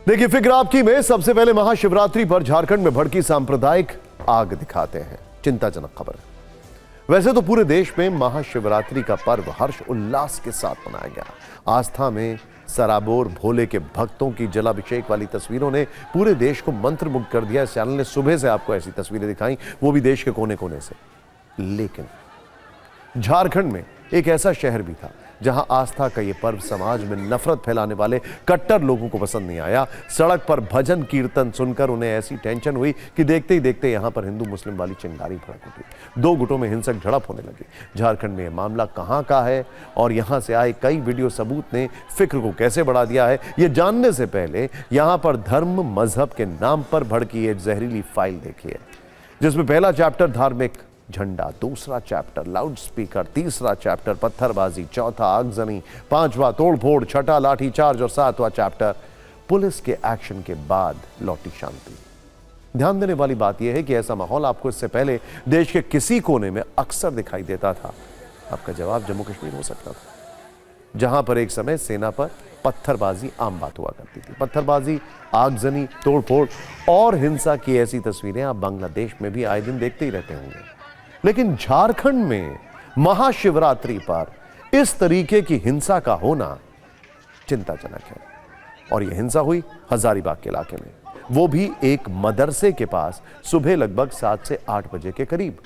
देखिए, फिक्र आपकी में सबसे पहले महाशिवरात्रि पर झारखंड में भड़की सांप्रदायिक आग दिखाते हैं। चिंताजनक खबर है। वैसे तो पूरे देश में महाशिवरात्रि का पर्व हर्ष उल्लास के साथ मनाया गया। आस्था में सराबोर भोले के भक्तों की जलाभिषेक वाली तस्वीरों ने पूरे देश को मंत्रमुग्ध कर दिया। इस चैनल ने सुबह से आपको ऐसी तस्वीरें दिखाई, वो भी देश के कोने कोने से। लेकिन झारखंड में एक ऐसा शहर भी था जहां आस्था का यह पर्व समाज में नफरत फैलाने वाले कट्टर लोगों को पसंद नहीं आया। सड़क पर भजन कीर्तन सुनकर उन्हें ऐसी टेंशन हुई कि देखते ही देखते यहां पर हिंदू मुस्लिम वाली चिंगारी भड़क उठी। दो गुटों में हिंसक झड़प होने लगी। झारखंड में यह मामला कहां का है और यहां से आए कई वीडियो सबूत ने फिक्र को कैसे बढ़ा दिया है, यह जानने से पहले यहां पर धर्म मजहब के नाम पर भड़की एक जहरीली फाइल देखिए, जिसमें पहला चैप्टर धार्मिक झंडा, दूसरा चैप्टर लाउड स्पीकर, तीसरा चैप्टर पत्थरबाजी, चौथा आगजनी, पांचवा तोड़फोड़, छठा लाठीचार्ज और सातवां चैप्टर पुलिस के एक्शन के बाद लौटी शांति। ध्यान देने वाली बात यह है कि ऐसा माहौल आपको इससे पहले देश के किसी कोने में अक्सर दिखाई देता था। आपका जवाब जम्मू कश्मीर हो सकता था, जहां पर एक समय सेना पर पत्थरबाजी आम बात हुआ करती थी। पत्थरबाजी, आगजनी, तोड़फोड़ और हिंसा की ऐसी तस्वीरें आप बांग्लादेश में भी आए दिन देखते ही रहते होंगे। लेकिन झारखंड में महाशिवरात्रि पर इस तरीके की हिंसा का होना चिंताजनक है। और यह हिंसा हुई हजारीबाग के इलाके में, वो भी एक मदरसे के पास सुबह लगभग 7 से 8 बजे के करीब।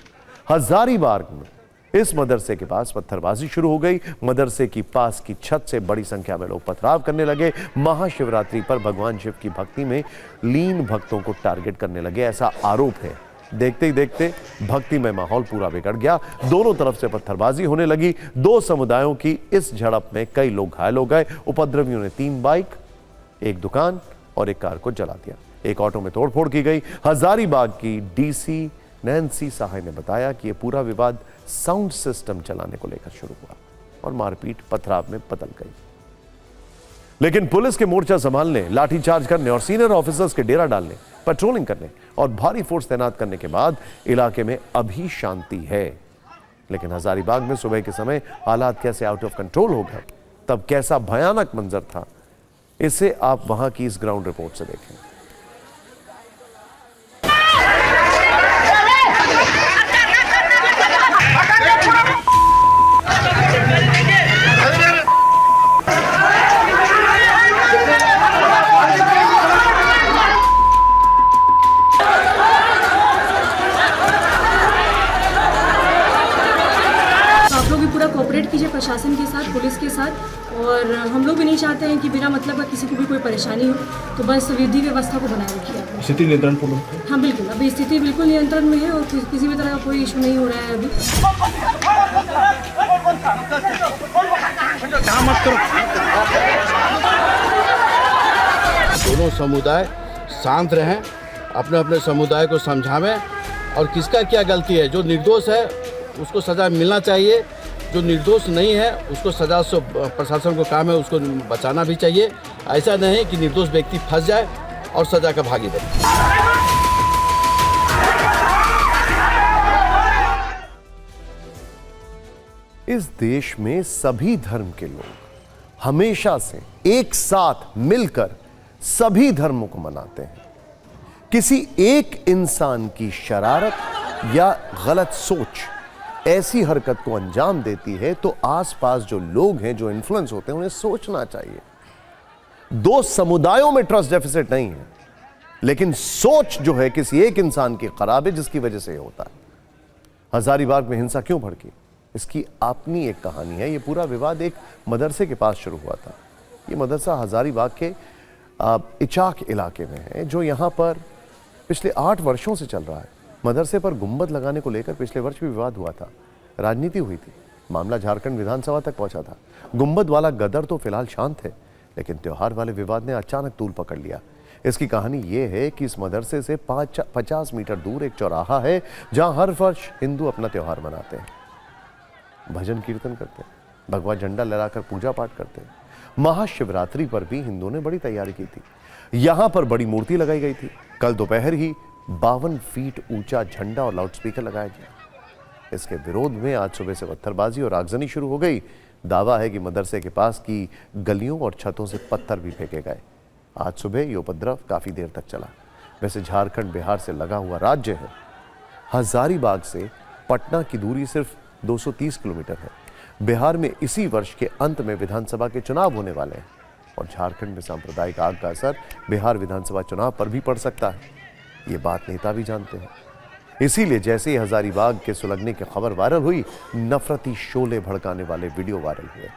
हजारीबाग में इस मदरसे के पास पत्थरबाजी शुरू हो गई। मदरसे की पास की छत से बड़ी संख्या में लोग पथराव करने लगे। महाशिवरात्रि पर भगवान शिव की भक्ति में लीन भक्तों को टारगेट करने लगे, ऐसा आरोप है। देखते ही देखते भक्ति में माहौल पूरा बिगड़ गया। दोनों तरफ से पत्थरबाजी होने लगी। दो समुदायों की इस झड़प में कई लोग घायल हो गए। उपद्रवियों ने 3 बाइक, एक दुकान और एक कार को जला दिया। एक ऑटो में तोड़फोड़ की गई। हजारीबाग की डीसी नैन्सी सहाय ने बताया कि यह पूरा विवाद साउंड सिस्टम चलाने को लेकर शुरू हुआ और मारपीट पथराव में बदल गई। लेकिन पुलिस के मोर्चा संभालने, लाठीचार्ज करने और सीनियर ऑफिसर्स के डेरा डालने, पेट्रोलिंग करने और भारी फोर्स तैनात करने के बाद इलाके में अभी शांति है। लेकिन हजारीबाग में सुबह के समय हालात कैसे आउट ऑफ कंट्रोल हो गए, तब कैसा भयानक मंजर था, इसे आप वहां की इस ग्राउंड रिपोर्ट से देखें। कोऑपरेट कीजिए प्रशासन के साथ, पुलिस के साथ। और हम लोग भी नहीं चाहते हैं कि बिना मतलब का किसी को भी कोई परेशानी हो, तो बस विधि व्यवस्था को बनाए रखिए। स्थिति नियंत्रण पर? हाँ बिल्कुल, अभी स्थिति बिल्कुल नियंत्रण में है और किसी भी तरह का कोई इशू नहीं हो रहा है अभी। दोनों समुदाय शांत रहें, अपने अपने समुदाय को समझावें और किसका क्या गलती है। जो निर्दोष है उसको सजा मिलना चाहिए, जो निर्दोष नहीं है उसको सजा से प्रशासन को काम है उसको बचाना भी चाहिए। ऐसा नहीं कि निर्दोष व्यक्ति फंस जाए और सजा का भागी बने। इस देश में सभी धर्म के लोग हमेशा से एक साथ मिलकर सभी धर्मों को मनाते हैं। किसी एक इंसान की शरारत या गलत सोच ऐसी हरकत को अंजाम देती है तो आसपास जो लोग हैं, जो इन्फ्लुएंस होते हैं, उन्हें सोचना चाहिए। दो समुदायों में ट्रस्ट डेफिसिट नहीं है, लेकिन सोच जो है किसी एक इंसान की खराब है, जिसकी वजह से ये होता है। हजारीबाग में हिंसा क्यों भड़की, इसकी अपनी एक कहानी है। यह पूरा विवाद एक मदरसे के पास शुरू हुआ था। यह मदरसा हजारीबाग के इचाक इलाके में है, जो यहां पर पिछले 8 वर्षों से चल रहा है। मदरसे पर गुंबद लगाने को लेकर पिछले वर्ष भी विवाद हुआ था, राजनीति हुई थी, मामला झारखंड विधानसभा तक पहुंचा था। गुंबद वाला गदर तो फिलहाल शांत है, लेकिन त्योहार वाले विवाद ने अचानक तूल पकड़ लिया। इसकी कहानी यह है कि इस मदरसे से 50 मीटर दूर एक चौराहा है, जहां हर वर्ष हिंदू अपना त्योहार मनाते हैं, भजन कीर्तन करते हैं, भगवा झंडा लहराकर पूजा पाठ करते हैं। महाशिवरात्रि पर भी हिंदुओं ने बड़ी तैयारी की थी। यहां पर बड़ी मूर्ति लगाई गई थी। कल दोपहर ही 52 फीट ऊंचा झंडा और लाउडस्पीकर लगाया गया। इसके विरोध में आज सुबह से पत्थरबाजी और आगजनी शुरू हो गई। दावा है कि मदरसे के पास की गलियों और छतों से पत्थर भी फेंके गए। आज सुबह ये उपद्रव काफी देर तक चला। वैसे झारखंड बिहार से लगा हुआ राज्य है। हजारीबाग से पटना की दूरी सिर्फ 230 किलोमीटर है। बिहार में इसी वर्ष के अंत में विधानसभा के चुनाव होने वाले हैं और झारखंड में सांप्रदायिक आग का असर बिहार विधानसभा चुनाव पर भी पड़ सकता है। ये बात नेता भी जानते हैं। इसीलिए जैसे ही हजारीबाग के सुलगने की खबर वायरल हुई, नफरती शोले भड़काने वाले वीडियो वायरल हुए।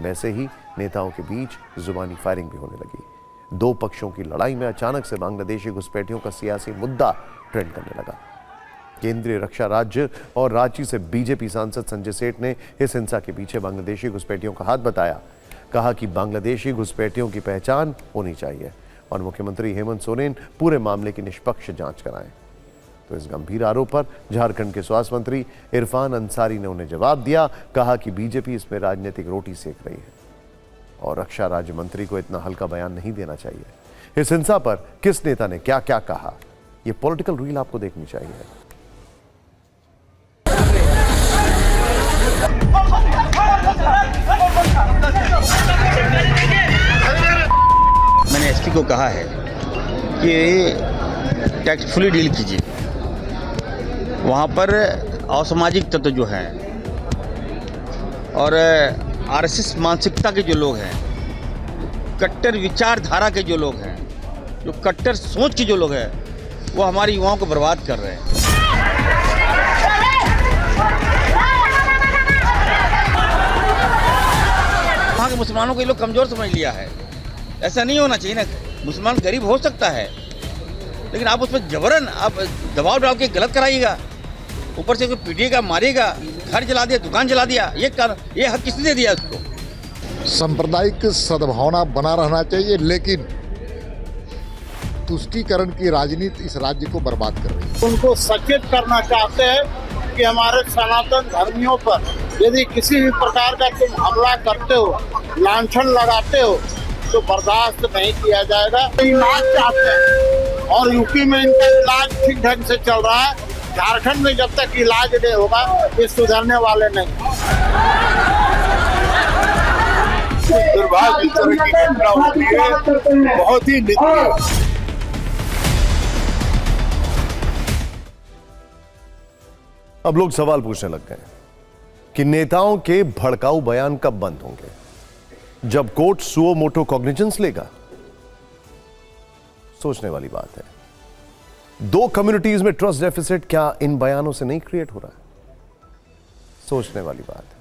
वैसे ही नेताओं के बीच जुबानी फायरिंग भी होने लगी। दो पक्षों की लड़ाई में अचानक से बांग्लादेशी घुसपैठियों का सियासी मुद्दा ट्रेंड करने लगा। केंद्रीय रक्षा राज्य और रांची से बीजेपी सांसद संजय सेठ ने इस हिंसा के पीछे बांग्लादेशी घुसपैठियों का हाथ बताया। कहा कि बांग्लादेशी घुसपैठियों की पहचान होनी चाहिए और मुख्यमंत्री हेमंत सोरेन पूरे मामले की निष्पक्ष जांच कराएं। तो इस गंभीर आरोप पर झारखंड के स्वास्थ्य मंत्री इरफान अंसारी ने उन्हें जवाब दिया। कहा कि बीजेपी इसमें राजनीतिक रोटी सेक रही है और रक्षा राज्य मंत्री को इतना हल्का बयान नहीं देना चाहिए। इस हिंसा पर किस नेता ने क्या क्या कहा, यह पॉलिटिकल रील आपको देखनी चाहिए। मैंने एसपी को कहा है कि टैक्टफुली डील कीजिए। वहाँ पर असामाजिक तत्व जो हैं और आरएसएस मानसिकता के जो लोग हैं, कट्टर विचारधारा के जो लोग हैं, जो कट्टर सोच के जो लोग हैं, वो हमारी युवाओं को बर्बाद कर रहे हैं। वहाँ के मुसलमानों को ये लोग कमज़ोर समझ लिया है। ऐसा नहीं होना चाहिए ना। मुसलमान गरीब हो सकता है, लेकिन आप उस पर जबरन आप दबाव डाल के गलत कराइएगा। ऊपर से कोई पीटिएगा, मारिएगा, घर जला दिया, दुकान जला दिया, ये हक किसने दे दिया उसको? सांप्रदायिक सद्भावना बना रहना चाहिए, लेकिन तुष्टीकरण की राजनीति इस राज्य को बर्बाद कर रही है। उनको सचेत करना चाहते हैं कि हमारे सनातन धर्मियों पर यदि किसी भी प्रकार का तुम हमला करते हो, लांछन लगाते हो, तो बर्दाश्त नहीं किया जाएगा। इलाज चाहते हैं और यूपी में इनका इलाज ठीक ढंग से चल रहा है। झारखंड में जब तक इलाज नहीं होगा, ये सुधरने वाले नहीं। दुर्भाग्य इस तरह की घटना होती है, बहुत ही निंदनीय। अब लोग सवाल पूछने लग गए कि नेताओं के भड़काऊ बयान कब बंद होंगे, जब कोर्ट सुओ मोटो कॉग्निजेंस लेगा। सोचने वाली बात है। दो कम्युनिटीज में ट्रस्ट डेफिसिट क्या इन बयानों से नहीं क्रिएट हो रहा है? सोचने वाली बात है।